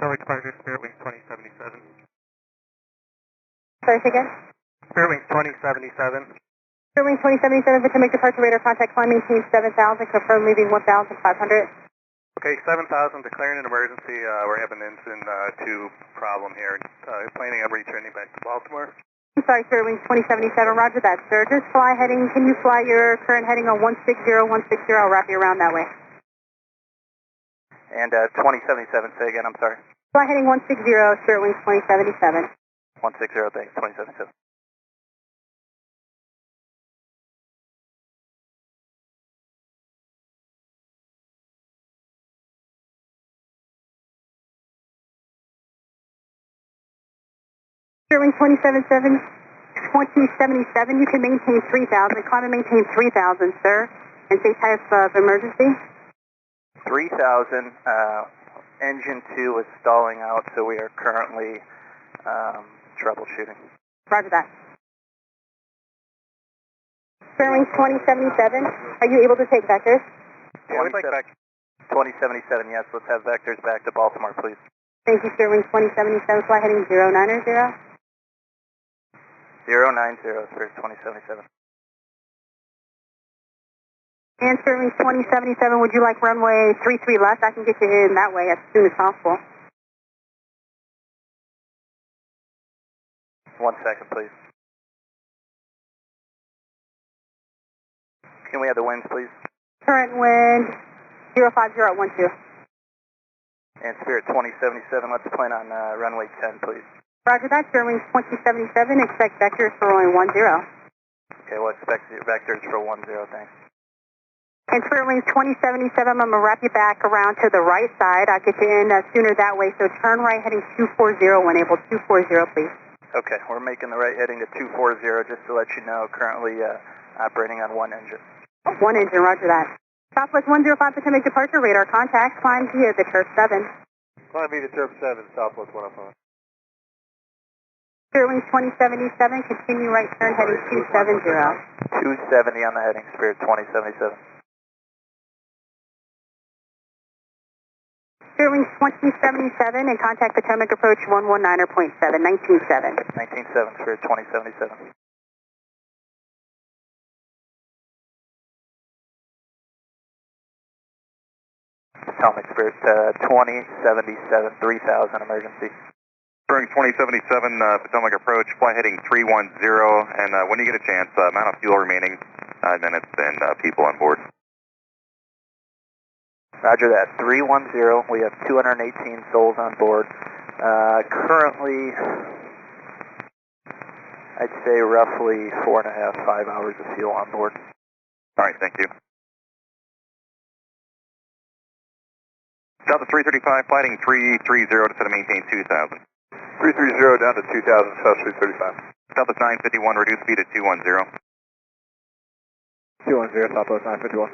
Tower departure, Spirit Wing 2077. Sorry, say again? Spirit Wing 2077. Spirit Wing 2077, Potomac departure radar contact, climb maintain 7,000, confirm leaving 1,500. Okay, 7,000, declaring an emergency. We're having an engine 2 problem here. Planning on returning back to Baltimore. I'm sorry, Spirit Wing 2077, roger that, sir. Just fly heading, can you fly your current heading on 160, 160, I'll wrap you around that way. And 2077, say again, I'm sorry. Fly heading 160, Spirit Wing 2077. 160, thanks, 2077. Spirit Wing 2077, you can maintain 3,000, climb and maintain 3,000, sir, and say type of emergency. 3,000, engine 2 is stalling out, so we are currently troubleshooting. Roger that. Spirit Wing 2077, are you able to take vectors? Yeah, we'd like back. 2077, yes, let's have vectors back to Baltimore, please. Thank you, Spirit Wing 2077, fly heading 090. 090, Spirit 2077. And Spirit Wing 2077, would you like runway 33 left? I can get you in that way as soon as possible. 1 second, please. Can we have the winds, please? Current wind 05012. And Spirit 2077, let's plan on runway 10, please. Roger that, Spirit Wing 2077, expect vectors for runway 10. Okay, we'll expect vectors for 10, thanks. And Spirit Wing 2077, I'm going to wrap you back around to the right side. I'll get you in sooner that way, so turn right heading 240 when able. 240, please. Okay, we're making the right heading to 240, just to let you know, currently operating on 1 engine. 1 engine, roger that. Southwest 105 Potomac departure, radar contact, climb via the Turf 7. Climb via the Turf 7, Southwest 105. Spirit Wing 2077, continue right turn heading 270. 270 on the heading, Spirit 2077. Spirit Wing 2077 and contact Potomac approach 119.7, 197. 197, Spirit 2077. Potomac Spirit 2077, 3000 emergency. Spirit 2077, Potomac approach, fly heading 310, and when you get a chance, amount of fuel remaining, 9 minutes, and people on board. Roger that, 310, we have 218 souls on board. Currently, I'd say roughly 4.5, 5 hours of fuel on board. Alright, thank you. Delta 335, flighting 330 to set to maintain 2,000. 330 down to 2,000, South 335. Southwest 951, reduce speed to 210. 210, Southwest 951.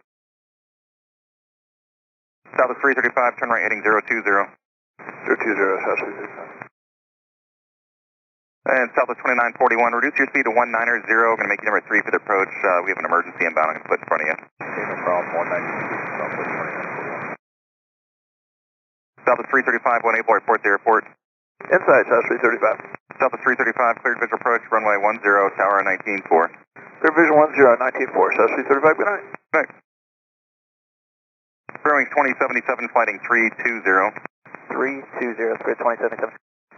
Southwest 335, turn right heading 020. 020, South 335. And Southwest 2941, reduce your speed to 190, going to make you number 3 for the approach. We have an emergency inbound I'm going to put in front of you. Okay, no problem, 190, Southwest 2941. Southwest 335, 1 Able, report to airport. Inside, South 335. Southwest 335, cleared visual approach, runway 10, tower 194. Clear vision 10, 194, South 335, good night. Good night. Spirit 2077, flighting 320. 320, Spirit 2077.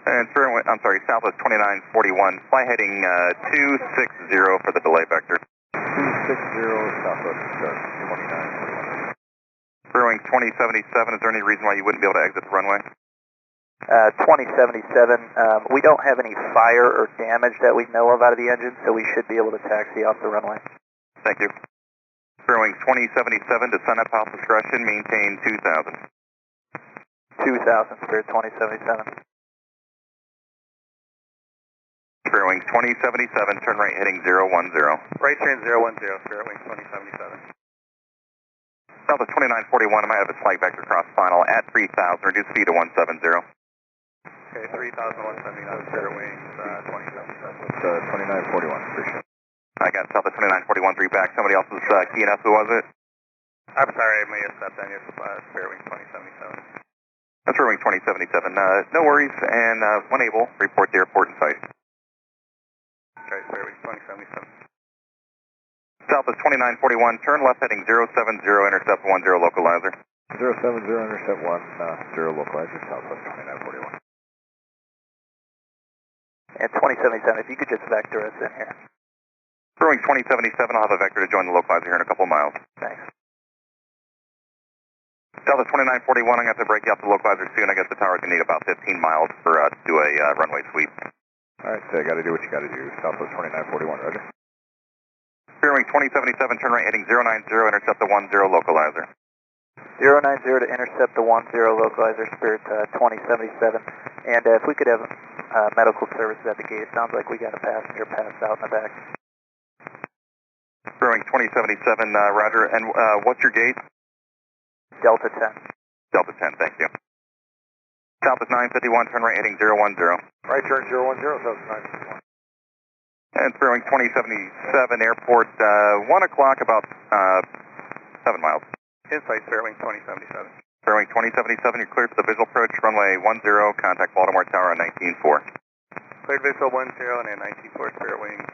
And Spirit, I'm sorry, Southwest 2941, fly heading 260 for the delay vector. 260, Southwest 2941. Spirit 2077, is there any reason why you wouldn't be able to exit the runway? 2077, we don't have any fire or damage that we know of out of the engine, so we should be able to taxi off the runway. Thank you. Spirit 2077, descend at top discretion, maintain 2,000. 2,000, Spirit 2077. Spirit 2077, turn right heading 010. Right turn 010, Spirit Wing 2077. Southwest 2941, I might have a slight vector cross final at 3,000, reduce speed to 170. Okay, 3,179, Spirit Wings 2077. 2941, appreciate it. I got Southwest 2941, 3 back. Somebody else was keying up. Who was it? I'm sorry, I may have stepped on your Spirit Wing 2077. That's Spirit Wing 2077. No worries, and when able, report the airport in sight. Okay, Fairway 2077. Southwest 2941, turn left heading 070, intercept 10 localizer. 070, intercept 10 localizer, Southwest 2941. And 2077, if you could just vector us in here. Brewing 2077, I'll have a vector to join the localizer here in a couple miles. Thanks. Southwest 2941, I'm going to have to break you out the localizer soon. I guess the tower's going to need about 15 miles for to do a runway sweep. Alright, so you got to do what you got to do. Southwest 2941, roger. Brewing 2077, turn right heading 090, intercept the 10 localizer. 090 to intercept the 10 localizer, Spirit 2077. And if we could have medical services at the gate, it sounds like we got a passenger passed out in the back. Brewing 2077, roger. And what's your gate? Delta 10. Delta 10, thank you. Southwest 951, turn right heading 010. Right turn 010, Southwest 951. And it's Brewing 2077, airport 1 o'clock, about 7 miles. Insight, Fairway 2077. Brewing 2077, you're cleared for the visual approach, runway 10, contact Baltimore Tower on 19.4. Cleared visual 10 and 19.4, Spirit Wings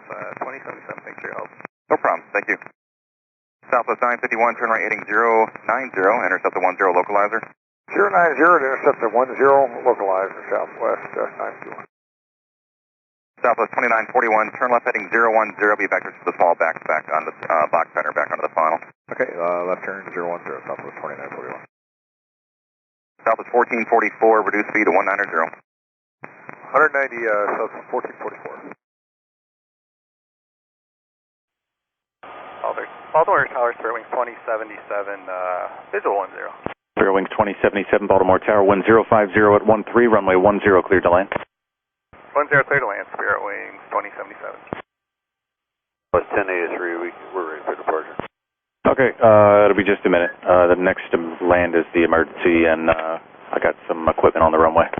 2077. Thanks for your help. No problem, thank you. Southwest 951, turn right heading 090, intercept the 10 localizer. 090 to intercept the 10 localizer, Southwest 951. Southwest 2941, turn left heading 010, be back to the small back on the box center, back onto the funnel. Okay, left turn 010, Southwest 2941. Southwest 1444, reduce speed to 190. 190, Southwest 1444. Baltimore Tower, Spirit Wings 2077, visual 10. Spirit Wings 2077, Baltimore Tower 1050 at 13, runway 10, cleared to land. 10 clear to land, Spirit Wings 2077. Plus 1083, we're ready for departure. Okay, it'll be just a minute. The next to land is the emergency, and I got some equipment on the runway.